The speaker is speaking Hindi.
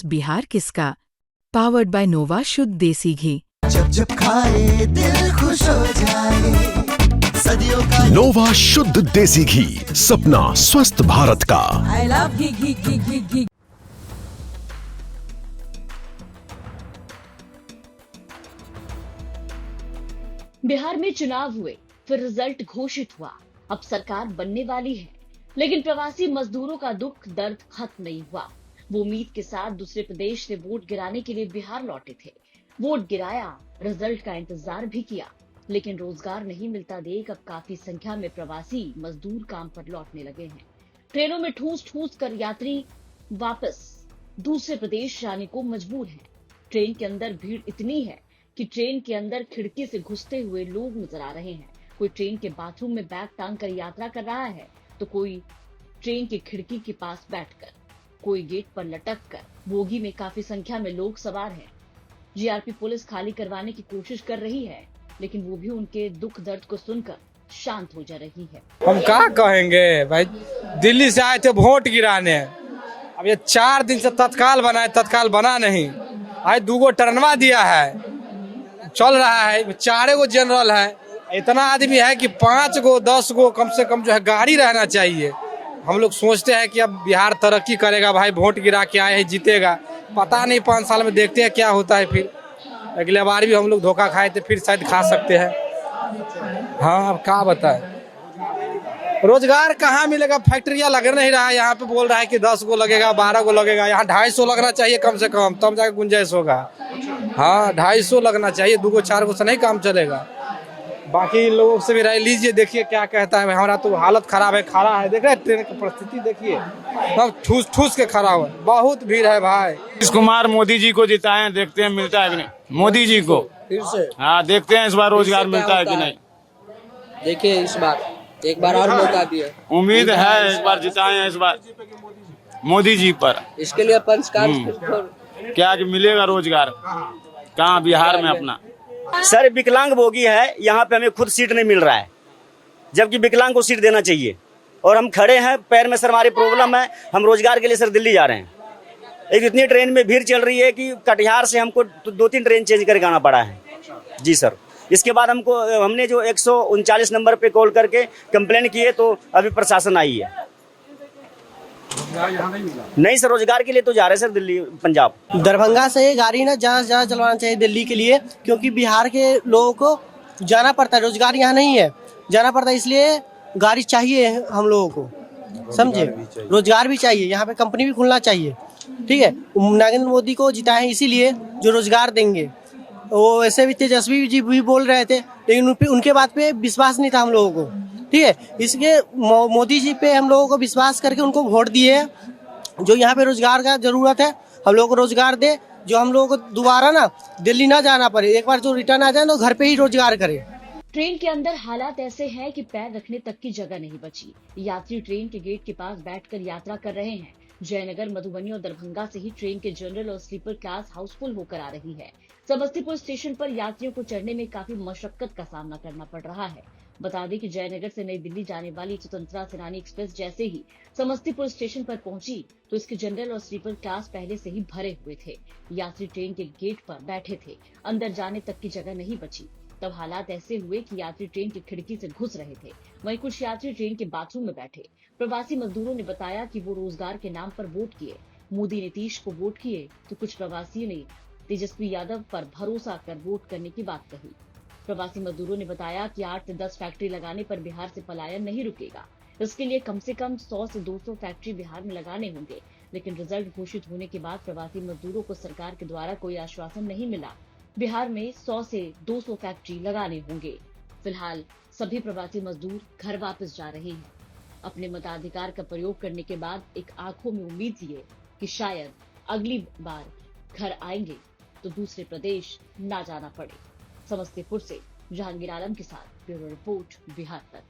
बिहार किसका? पावर्ड बाय नोवा शुद्ध देसी घी। जब जब खाए दिल खुश हो जाए, सदियों का नोवा शुद्ध देसी घी, सपना स्वस्थ भारत का। I love घी घी घी घी घी। बिहार में चुनाव हुए, फिर रिजल्ट घोषित हुआ। अब सरकार बनने वाली है, लेकिन प्रवासी मजदूरों का दुख दर्द खत्म नहीं हुआ। वो उम्मीद के साथ दूसरे प्रदेश से वोट गिराने के लिए बिहार लौटे थे। वोट गिराया, रिजल्ट का इंतजार भी किया, लेकिन रोजगार नहीं मिलता देख अब काफी संख्या में प्रवासी मजदूर काम पर लौटने लगे हैं। ट्रेनों में ठूस ठूस कर यात्री वापस दूसरे प्रदेश जाने को मजबूर हैं। ट्रेन के अंदर भीड़ इतनी है कि ट्रेन के अंदर खिड़की से घुसते हुए लोग नजर आ रहे हैं। कोई ट्रेन के बाथरूम में बैग टांग कर यात्रा कर रहा है, तो कोई ट्रेन की खिड़की के पास बैठकर, कोई गेट पर लटक कर। बोगी में काफी संख्या में लोग सवार हैं। जीआरपी पुलिस खाली करवाने की कोशिश कर रही है, लेकिन वो भी उनके दुख दर्द को सुनकर शांत हो जा रही है। हम क्या कहेंगे भाई, दिल्ली से आए थे वोट गिराने, अब ये 4 दिन से तत्काल बनाए, तत्काल बना नहीं। आज 2 टर्नवा दिया है, चल रहा है, 4 जनरल है। इतना आदमी है कि 5 10 कम से कम जो है गाड़ी रहना चाहिए। हम लोग सोचते हैं कि अब बिहार तरक्की करेगा भाई, वोट गिरा के आए हैं, जीतेगा। पता नहीं 5 साल में देखते हैं क्या होता है। फिर अगले बार भी हम लोग धोखा खाए थे, फिर शायद खा सकते हैं। हाँ, अब क्या बताए, रोजगार कहाँ मिलेगा? फैक्ट्रियाँ लग नहीं रहा है। यहाँ पे बोल रहा है कि 10 लगेगा, 12 लगेगा। यहाँ 250 लगना चाहिए कम से कम, तब जाकर गुंजाइश होगा। हाँ, 250 लगना चाहिए, 2 4 से नहीं काम चलेगा। बाकी लोगों से भी राय लीजिए, देखिए क्या कहता है। हमारा तो हालत खराब है, खड़ा है, देख रहे हैं ट्रेन की परिस्थिति देखिए, सब ठूस ठूस के खड़ा हुआ, बहुत भीड़ है भाई। नीतीश कुमार मोदी जी को जिताए, देखते हैं मिलता है कि नहीं मोदी जी को। फिर से हाँ, देखते हैं इस बार रोजगार मिलता है कि नहीं। देखिए इस बार एक बार और मौका दिए, उम्मीद है इस बार जिताए हैं, इस बार मोदी जी पर। इसके लिए पंचकार क्या कि मिलेगा रोजगार कहाँ बिहार में अपना। सर, विकलांग बोगी है, यहाँ पे हमें खुद सीट नहीं मिल रहा है, जबकि विकलांग को सीट देना चाहिए। और हम खड़े हैं, पैर में सर हमारी प्रॉब्लम है, हम रोजगार के लिए सर दिल्ली जा रहे हैं। एक इतनी ट्रेन में भीड़ चल रही है कि कटिहार से हमको 2-3 ट्रेन चेंज करके आना पड़ा है। जी सर, इसके बाद हमने जो 139 नंबर पे कॉल करके कंप्लेन की है, तो अभी प्रशासन आई है। नहीं सर, रोजगार के लिए तो जा रहे हैं सर दिल्ली, पंजाब। दरभंगा से गाड़ी ना ज्यादा चलवाना चाहिए दिल्ली के लिए, क्योंकि बिहार के लोगों को जाना पड़ता है, रोजगार यहाँ नहीं है, जाना पड़ता है, इसलिए गाड़ी चाहिए हम लोगों को, समझे। रोजगार भी चाहिए, यहाँ पे कंपनी भी खुलना चाहिए, ठीक है। नरेंद्र मोदी को जिताए इसीलिए जो रोजगार देंगे। वो ऐसे भी तेजस्वी जी भी बोल रहे थे, लेकिन उनके बात पे विश्वास नहीं था हम लोगों को, ठीक है। इसलिए मोदी जी पे हम लोगों को विश्वास करके उनको वोट दिए। जो यहाँ पे रोजगार का जरूरत है, हम लोगों को रोजगार दे, जो हम लोगों को दोबारा ना दिल्ली ना जाना पड़े, एक बार जो रिटर्न आ जाए तो घर पे ही रोजगार करे। ट्रेन के अंदर हालात ऐसे हैं कि पैर रखने तक की जगह नहीं बची। यात्री ट्रेन के गेट के पास बैठकर यात्रा कर रहे हैं। जयनगर, मधुबनी और दरभंगा से ही ट्रेन के जनरल और स्लीपर क्लास हाउसफुल होकर आ रही है। समस्तीपुर स्टेशन पर यात्रियों को चढ़ने में काफी मशक्कत का सामना करना पड़ रहा है। बता दें कि जयनगर से नई दिल्ली जाने वाली स्वतंत्रता सेनानी एक्सप्रेस जैसे ही समस्तीपुर स्टेशन पर पहुंची, तो इसके जनरल और स्लीपर क्लास पहले से ही भरे हुए थे। यात्री ट्रेन के गेट पर बैठे थे, अंदर जाने तक की जगह नहीं बची। तब हालात ऐसे हुए कि यात्री ट्रेन की खिड़की से घुस रहे थे। वहीं कुछ यात्री ट्रेन के बाथरूम में बैठे। प्रवासी मजदूरों ने बताया कि वो रोजगार के नाम पर वोट किए, मोदी नीतीश को वोट किए, तो कुछ प्रवासियों ने तेजस्वी यादव पर भरोसा कर वोट करने की बात कही। प्रवासी मजदूरों ने बताया कि 8 से 10 फैक्ट्री लगाने पर बिहार से पलायन नहीं रुकेगा। इसके लिए कम से कम 100 से 200 फैक्ट्री बिहार में लगाने होंगे, लेकिन रिजल्ट घोषित होने के बाद प्रवासी मजदूरों को सरकार के द्वारा कोई आश्वासन नहीं मिला। बिहार में 100 से 200 फैक्ट्री लगाने होंगे। फिलहाल सभी प्रवासी मजदूर घर वापस जा रहे हैं। अपने मताधिकार का प्रयोग करने के बाद एक आंखों में उम्मीद ये कि शायद अगली बार घर आएंगे तो दूसरे प्रदेश ना जाना पड़े। समस्तीपुर से जहांगीर आलम के साथ ब्यूरो रिपोर्ट, बिहार तक।